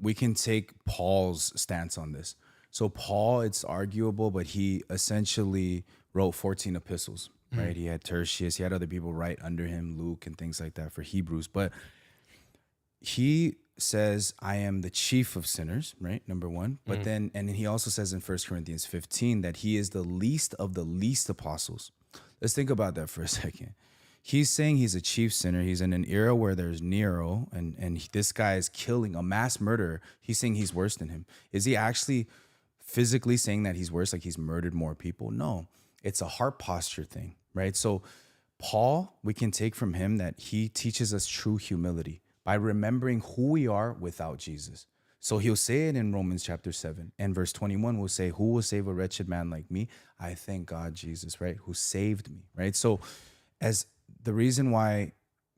we can take Paul's stance on this. So Paul, it's arguable, but he essentially wrote 14 epistles, right? He had Tertius, he had other people write under him, Luke and things like that for Hebrews. But he says, I am the chief of sinners, right? Number one. But then, and he also says in 1 Corinthians 15 that he is the least of the least apostles. Let's think about that for a second. He's saying he's a chief sinner. He's in an era where there's Nero, and this guy is killing a mass murderer. He's saying he's worse than him. Is he actually physically saying that he's worse, like he's murdered more people? No, it's a heart posture thing, right? So Paul, we can take from him that he teaches us true humility by remembering who we are without Jesus. So he'll say it in Romans chapter 7 and verse 21 will say, who will save a wretched man like me? I thank God, Jesus, right? Who saved me, right? So as the reason why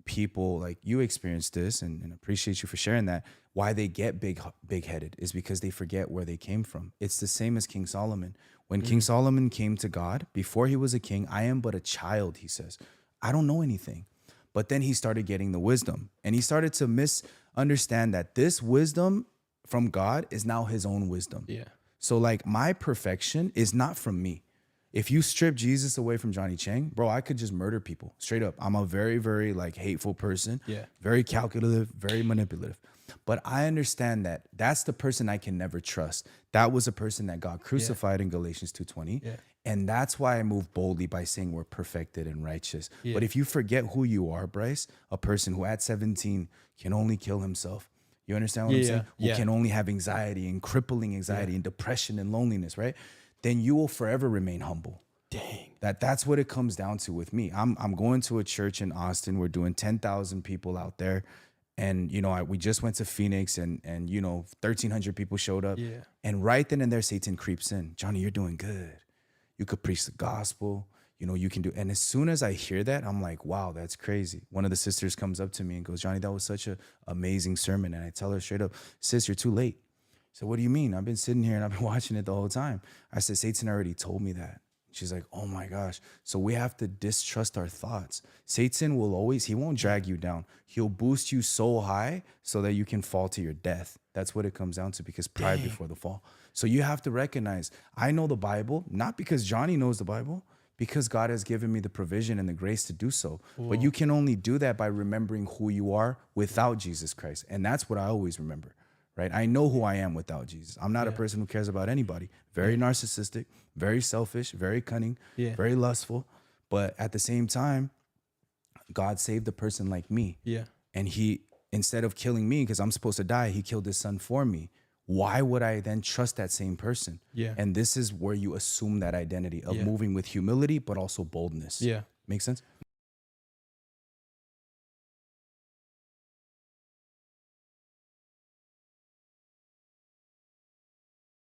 people like you experience this, and appreciate you for sharing that, why they get big-headed is because they forget where they came from. It's the same as King Solomon. When King Solomon came to God, before he was a king, I am but a child, he says. I don't know anything. But then he started getting the wisdom, and he started to misunderstand that this wisdom from God is now his own wisdom. Yeah. So like my perfection is not from me. If you strip Jesus away from Johnny Chang, bro, I could just murder people straight up. I'm a very, very like hateful person, very calculative, very manipulative. But I understand that that's the person I can never trust. That was a person that God crucified in Galatians 2:20. And that's why I move boldly by saying we're perfected and righteous. But if you forget who you are, Bryce, a person who at 17 can only kill himself, you understand what I'm saying? Who can only have anxiety and crippling anxiety and depression and loneliness, right? Then you will forever remain humble. Dang. That's what it comes down to with me. I'm going to a church in Austin. We're doing 10,000 people out there. And, we just went to Phoenix and 1,300 people showed up. Yeah. And right then and there, Satan creeps in. Johnny, you're doing good. You could preach the gospel. You can do. And as soon as I hear that, I'm like, wow, that's crazy. One of the sisters comes up to me and goes, Johnny, that was such an amazing sermon. And I tell her straight up, sis, you're too late. So what do you mean? I've been sitting here and I've been watching it the whole time. I said, Satan already told me that. She's like, oh my gosh. So we have to distrust our thoughts. Satan he won't drag you down. He'll boost you so high so that you can fall to your death. That's what it comes down to, because pride before the fall. So you have to recognize, I know the Bible, not because Johnny knows the Bible, because God has given me the provision and the grace to do so. Whoa. But you can only do that by remembering who you are without Jesus Christ. And that's what I always remember. Right? I know who I am without Jesus. I'm not a person who cares about anybody. Very narcissistic, very selfish, very cunning, very lustful. But at the same time, God saved a person like me. Yeah. And he, instead of killing me because I'm supposed to die, he killed his son for me. Why would I then trust that same person? Yeah. And this is where you assume that identity of moving with humility, but also boldness. Yeah. Make sense?